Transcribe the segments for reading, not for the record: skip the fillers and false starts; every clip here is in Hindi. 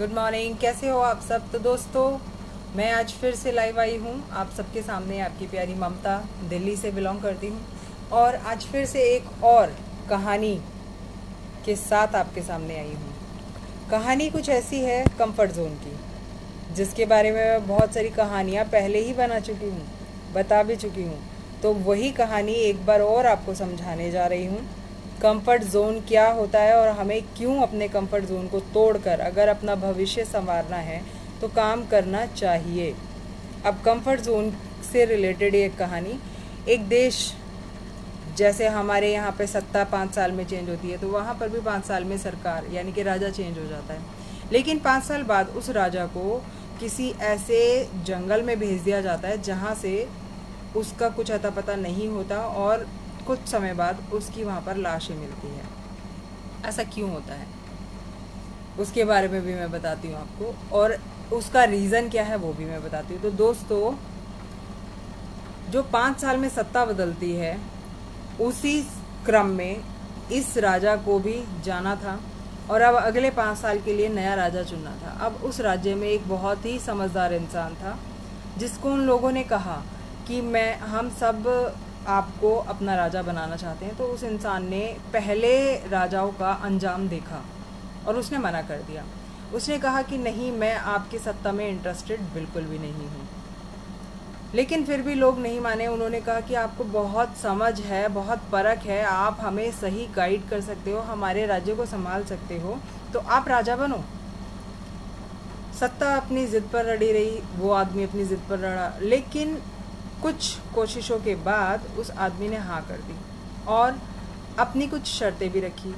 Good morning. कैसे हो आप सब? तो दोस्तों, मैं आज फिर से लाइव आई हूँ आप सबके सामने। आपकी प्यारी ममता दिल्ली से बिलोंग करती हूँ और आज फिर से एक और कहानी के साथ आपके सामने आई हूँ। कहानी कुछ ऐसी है कंफर्ट जोन की, जिसके बारे में मैं बहुत सारी कहानियाँ पहले ही बता भी चुकी हूँ। तो वही कहानी एक बार और आपको समझाने जा रही हूँ। कंफर्ट जोन क्या होता है और हमें क्यों अपने कंफर्ट जोन को तोड़कर अगर अपना भविष्य संवारना है तो काम करना चाहिए। अब कंफर्ट जोन से रिलेटेड एक कहानी। एक देश, जैसे हमारे यहाँ पे सत्ता 5 साल में चेंज होती है, तो वहाँ पर भी 5 साल में सरकार यानी कि राजा चेंज हो जाता है। लेकिन 5 साल बाद उस राजा को किसी ऐसे जंगल में भेज दिया जाता है जहाँ से उसका कुछ अता पता नहीं होता और कुछ समय बाद उसकी वहाँ पर लाशें मिलती है। ऐसा क्यों होता है उसके बारे में भी मैं बताती हूँ आपको, और उसका रीज़न क्या है वो भी मैं बताती हूँ। तो दोस्तों, जो 5 साल में सत्ता बदलती है, उसी क्रम में इस राजा को भी जाना था और अब अगले 5 साल के लिए नया राजा चुनना था। अब उस राज्य में एक बहुत ही समझदार इंसान था जिसको उन लोगों ने कहा कि हम सब आपको अपना राजा बनाना चाहते हैं। तो उस इंसान ने पहले राजाओं का अंजाम देखा और उसने मना कर दिया। उसने कहा कि नहीं, मैं आपकी सत्ता में इंटरेस्टेड बिल्कुल भी नहीं हूँ। लेकिन फिर भी लोग नहीं माने। उन्होंने कहा कि आपको बहुत समझ है, बहुत परख है, आप हमें सही गाइड कर सकते हो, हमारे राज्य को संभाल सकते हो, तो आप राजा बनो। सत्ता अपनी ज़िद पर अड़ी रही, वो आदमी अपनी ज़िद पर अड़ा, लेकिन कुछ कोशिशों के बाद उस आदमी ने हाँ कर दी और अपनी कुछ शर्तें भी रखी।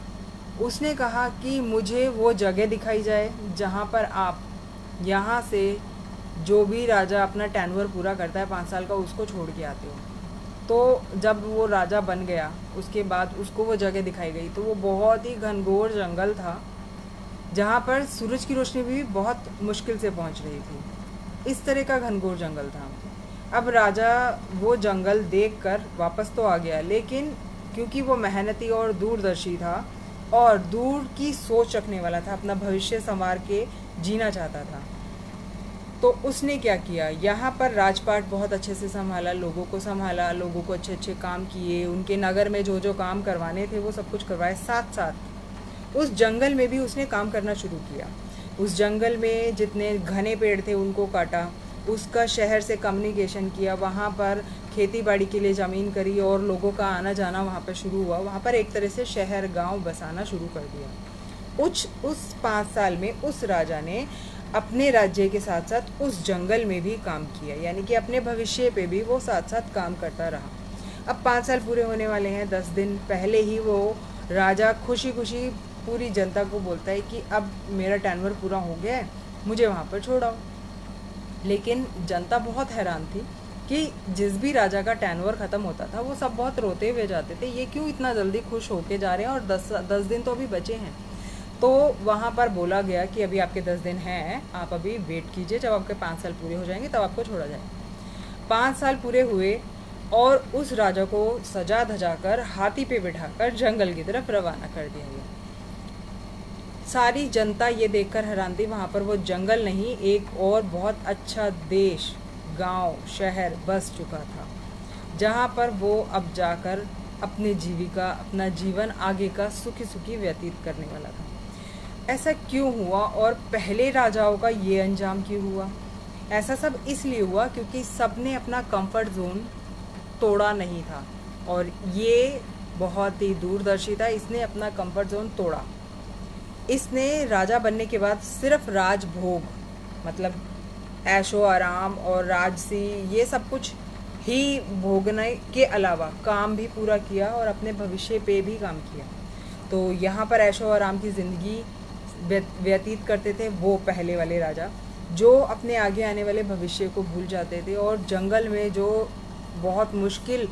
उसने कहा कि मुझे वो जगह दिखाई जाए जहाँ पर आप यहाँ से जो भी राजा अपना टेन्योर पूरा करता है 5 साल का, उसको छोड़ के आते हो। तो जब वो राजा बन गया उसके बाद उसको वो जगह दिखाई गई, तो वो बहुत ही घनघोर जंगल था जहाँ पर सूरज की रोशनी भी बहुत मुश्किल से पहुँच रही थी। इस तरह का घनघोर जंगल था। अब राजा वो जंगल देखकर वापस तो आ गया, लेकिन क्योंकि वो मेहनती और दूरदर्शी था और दूर की सोच रखने वाला था, अपना भविष्य संवार के जीना चाहता था, तो उसने क्या किया, यहाँ पर राजपाट बहुत अच्छे से संभाला, लोगों को संभाला, लोगों को अच्छे अच्छे काम किए, उनके नगर में जो जो काम करवाने थे वो सब कुछ करवाए। साथ साथ उस जंगल में भी उसने काम करना शुरू किया। उस जंगल में जितने घने पेड़ थे उनको काटा, उसका शहर से कम्युनिकेशन किया, वहाँ पर खेती बाड़ी के लिए ज़मीन करी और लोगों का आना जाना वहाँ पर शुरू हुआ। वहाँ पर एक तरह से शहर गांव बसाना शुरू कर दिया। उस 5 साल में उस राजा ने अपने राज्य के साथ साथ उस जंगल में भी काम किया, यानी कि अपने भविष्य पे भी वो साथ साथ काम करता रहा। अब 5 साल पूरे होने वाले हैं। 10 दिन पहले ही वो राजा खुशी खुशी पूरी जनता को बोलता है कि अब मेरा टेन्योर पूरा हो गया है, मुझे वहाँ पर छोड़ाओ। लेकिन जनता बहुत हैरान थी कि जिस भी राजा का टेन्योर ख़त्म होता था वो सब बहुत रोते हुए जाते थे, ये क्यों इतना जल्दी खुश होके जा रहे हैं, और 10 दिन तो अभी बचे हैं। तो वहाँ पर बोला गया कि अभी आपके 10 दिन हैं, आप अभी वेट कीजिए, जब आपके 5 साल पूरे हो जाएंगे तब आपको छोड़ा जाएगा। 5 साल पूरे हुए और उस राजा को सजा धजा कर हाथी पे बिठाकर जंगल की तरफ रवाना कर दिया गया। सारी जनता ये देखकर हैरान थी। वहाँ पर वो जंगल नहीं, एक और बहुत अच्छा देश, गांव, शहर बस चुका था, जहाँ पर वो अब जाकर अपनी जीविका, अपना जीवन आगे का सुखी सुखी व्यतीत करने वाला था। ऐसा क्यों हुआ और पहले राजाओं का ये अंजाम क्यों हुआ? ऐसा सब इसलिए हुआ क्योंकि सबने अपना कंफर्ट जोन तोड़ा नहीं था, और ये बहुत ही दूरदर्शी था। इसने अपना कंफर्ट जोन तोड़ा। इसने राजा बनने के बाद सिर्फ राजभोग, मतलब ऐशो आराम और राजसी, ये सब कुछ ही भोगने के अलावा काम भी पूरा किया और अपने भविष्य पे भी काम किया। तो यहाँ पर ऐशो आराम की ज़िंदगी व्यतीत करते थे वो पहले वाले राजा, जो अपने आगे आने वाले भविष्य को भूल जाते थे और जंगल में जो बहुत मुश्किल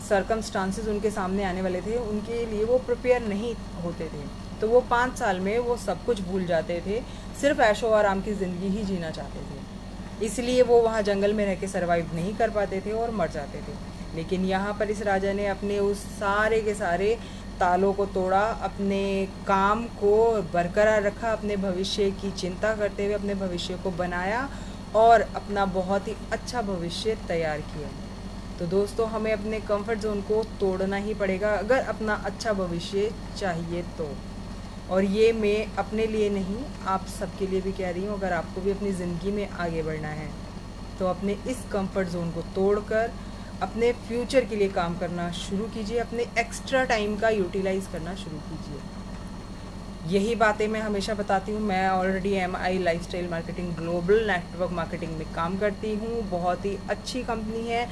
सर्कमस्टांसेस उनके सामने आने वाले थे उनके लिए वो प्रिपेयर नहीं होते थे। तो वो 5 साल में वो सब कुछ भूल जाते थे, सिर्फ ऐशो आराम की ज़िंदगी ही जीना चाहते थे। इसलिए वो वहाँ जंगल में रह के सर्वाइव नहीं कर पाते थे और मर जाते थे। लेकिन यहाँ पर इस राजा ने अपने उस सारे के सारे तालों को तोड़ा, अपने काम को बरकरार रखा, अपने भविष्य की चिंता करते हुए अपने भविष्य को बनाया और अपना बहुत ही अच्छा भविष्य तैयार किया। तो दोस्तों, हमें अपने कंफर्ट जोन को तोड़ना ही पड़ेगा अगर अपना अच्छा भविष्य चाहिए तो। और ये मैं अपने लिए नहीं, आप सबके लिए भी कह रही हूँ। अगर आपको भी अपनी ज़िंदगी में आगे बढ़ना है तो अपने इस कंफर्ट जोन को तोड़कर अपने फ्यूचर के लिए काम करना शुरू कीजिए, अपने एक्स्ट्रा टाइम का यूटिलाइज़ करना शुरू कीजिए। यही बातें मैं हमेशा बताती हूँ। मैं already MI lifestyle marketing global network marketing में काम करती हूँ। बहुत ही अच्छी कंपनी है,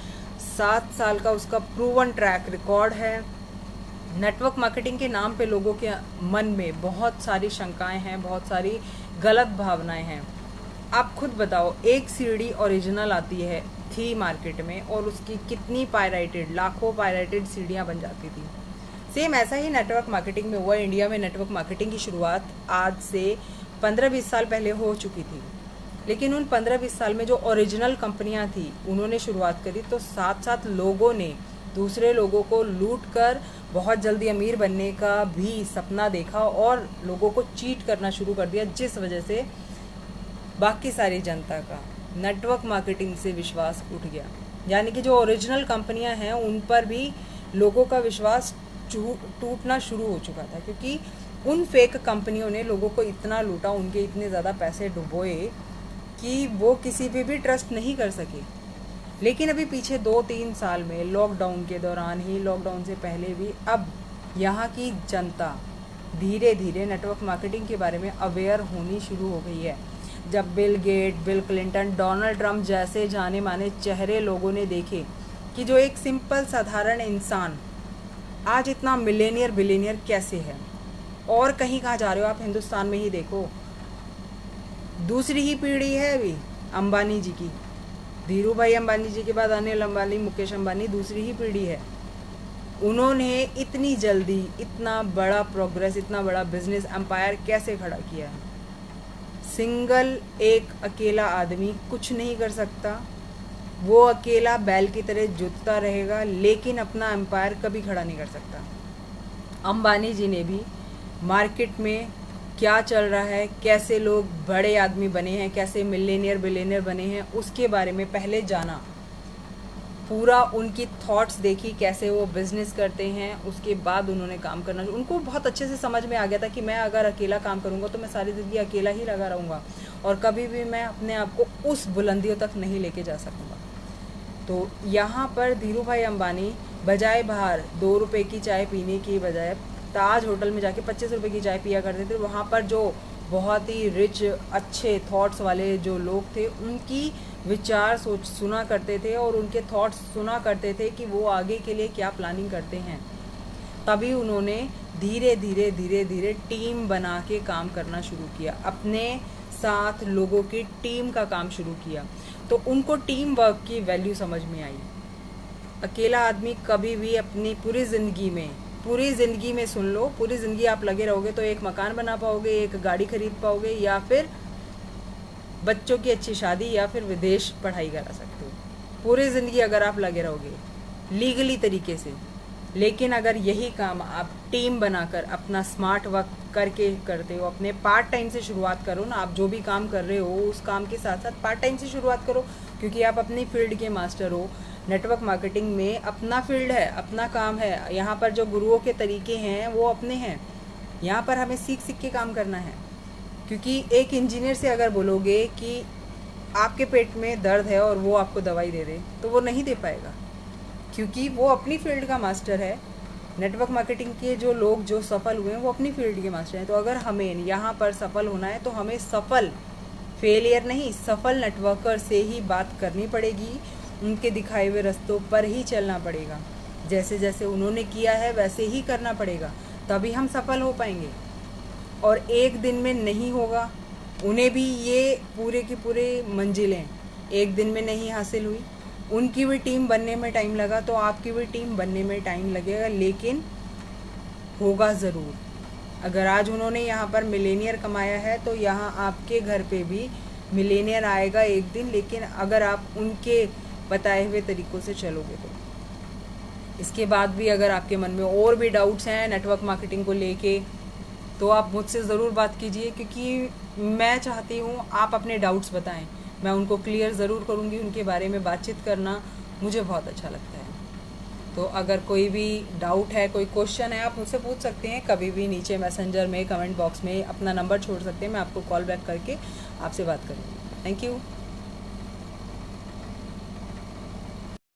7 साल का उसका प्रूवन ट्रैक रिकॉर्ड है। नेटवर्क मार्केटिंग के नाम पे लोगों के मन में बहुत सारी शंकाएं हैं, बहुत सारी गलत भावनाएं हैं। आप खुद बताओ, एक सीडी ओरिजिनल आती है थी मार्केट में और उसकी कितनी पायरेटेड, लाखों पायरेटेड सीढ़ियाँ बन जाती थी। सेम ऐसा ही नेटवर्क मार्केटिंग में हुआ। इंडिया में नेटवर्क मार्केटिंग की शुरुआत आज से 15-20 साल पहले हो चुकी थी, लेकिन उन 15-20 साल में जो ओरिजिनल कंपनियां थी उन्होंने शुरुआत करी तो साथ साथ लोगों ने दूसरे लोगों को लूट कर बहुत जल्दी अमीर बनने का भी सपना देखा और लोगों को चीट करना शुरू कर दिया, जिस वजह से बाकी सारी जनता का नेटवर्क मार्केटिंग से विश्वास उठ गया। यानी कि जो ओरिजिनल कंपनियां हैं उन पर भी लोगों का विश्वास टूटना शुरू हो चुका था, क्योंकि उन फेक कंपनियों ने लोगों को इतना लूटा, उनके इतने ज़्यादा पैसे डुबोए कि वो किसी पे भी ट्रस्ट नहीं कर सके। लेकिन अभी पीछे 2-3 साल में लॉकडाउन के दौरान ही, लॉकडाउन से पहले भी, अब यहाँ की जनता धीरे धीरे नेटवर्क मार्केटिंग के बारे में अवेयर होनी शुरू हो गई है। जब Bill Gates, Bill Clinton, Donald Trump जैसे जाने माने चेहरे लोगों ने देखे कि जो एक सिंपल साधारण इंसान आज इतना मिलेनियर बिलियनियर कैसे है। और कहीं कहाँ जा रहे हो आप, हिंदुस्तान में ही देखो, दूसरी ही पीढ़ी है अभी अंबानी जी की। धीरू भाई अंबानी जी के बाद अनिल अंबानी, मुकेश अंबानी दूसरी ही पीढ़ी है। उन्होंने इतनी जल्दी इतना बड़ा प्रोग्रेस, इतना बड़ा बिजनेस एम्पायर कैसे खड़ा किया है। सिंगल एक अकेला आदमी कुछ नहीं कर सकता, वो अकेला बैल की तरह जुतता रहेगा, लेकिन अपना एम्पायर कभी खड़ा नहीं कर सकता। अंबानी जी ने भी मार्केट में क्या चल रहा है, कैसे लोग बड़े आदमी बने हैं, कैसे मिलेनियर बिलियनियर बने हैं, उसके बारे में पहले जाना, पूरा उनकी थॉट्स देखी, कैसे वो बिजनेस करते हैं। उसके बाद उन्होंने काम करना, उनको बहुत अच्छे से समझ में आ गया था कि मैं अगर अकेला काम करूँगा तो मैं सारी ज़िंदगी अकेला ही लगा रहूँगा और कभी भी मैं अपने आप को उस बुलंदियों तक नहीं लेके जा सकूँगा। तो यहाँ पर धीरू भाई अंबानी बजाय बाहर 2 रुपये की चाय पीने की बजाय ताज होटल में जाके 25 रुपये की चाय पिया करते थे। वहाँ पर जो बहुत ही रिच, अच्छे थॉट्स वाले जो लोग थे, उनकी विचार सोच सुना करते थे और उनके थॉट्स सुना करते थे कि वो आगे के लिए क्या प्लानिंग करते हैं। तभी उन्होंने धीरे धीरे धीरे धीरे टीम बना के काम करना शुरू किया, अपने साथ लोगों की टीम का काम शुरू किया। तो उनको टीम वर्क की वैल्यू समझ में आई। अकेला आदमी कभी भी अपनी पूरी ज़िंदगी में सुन लो, पूरी ज़िंदगी आप लगे रहोगे तो एक मकान बना पाओगे, एक गाड़ी खरीद पाओगे, या फिर बच्चों की अच्छी शादी, या फिर विदेश पढ़ाई करा सकते हो। पूरी ज़िंदगी अगर आप लगे रहोगे लीगली तरीके से। लेकिन अगर यही काम आप टीम बनाकर अपना स्मार्ट वर्क करके करते हो, अपने पार्ट टाइम से शुरुआत करो ना। आप जो भी काम कर रहे हो उस काम के साथ साथ पार्ट टाइम से शुरुआत करो, क्योंकि आप अपनी फील्ड के मास्टर हो। नेटवर्क मार्केटिंग में अपना फील्ड है, अपना काम है। यहाँ पर जो गुरुओं के तरीके हैं वो अपने हैं। यहाँ पर हमें सीख सीख के काम करना है, क्योंकि एक इंजीनियर से अगर बोलोगे कि आपके पेट में दर्द है और वो आपको दवाई दे दे, तो वो नहीं दे पाएगा, क्योंकि वो अपनी फील्ड का मास्टर है। नेटवर्क मार्केटिंग के जो लोग जो सफल हुए हैं वो अपनी फील्ड के मास्टर हैं। तो अगर हमें यहाँ पर सफल होना है तो हमें सफल, फेलियर नहीं, सफल नेटवर्कर से ही बात करनी पड़ेगी। उनके दिखाए हुए रास्तों पर ही चलना पड़ेगा। जैसे जैसे उन्होंने किया है वैसे ही करना पड़ेगा, तभी हम सफल हो पाएंगे। और एक दिन में नहीं होगा। उन्हें भी ये पूरे की पूरे मंजिलें एक दिन में नहीं हासिल हुई। उनकी भी टीम बनने में टाइम लगा, तो आपकी भी टीम बनने में टाइम लगेगा, लेकिन होगा ज़रूर। अगर आज उन्होंने यहाँ पर मिलेनियर कमाया है तो यहाँ आपके घर पे भी मिलेनियर आएगा एक दिन, लेकिन अगर आप उनके बताए हुए तरीक़ों से चलोगे तो। इसके बाद भी अगर आपके मन में और भी डाउट्स हैं नेटवर्क मार्केटिंग को लेके तो आप मुझसे ज़रूर बात कीजिए, क्योंकि मैं चाहती हूँ आप अपने डाउट्स बताएं, मैं उनको क्लियर ज़रूर करूँगी। उनके बारे में बातचीत करना मुझे बहुत अच्छा लगता है। तो अगर कोई भी डाउट है, कोई क्वेश्चन है, आप मुझसे पूछ सकते हैं कभी भी। नीचे मैसेंजर में, कमेंट बॉक्स में अपना नंबर छोड़ सकते हैं, मैं आपको कॉल बैक करके आपसे बात करूँगी। Thank you.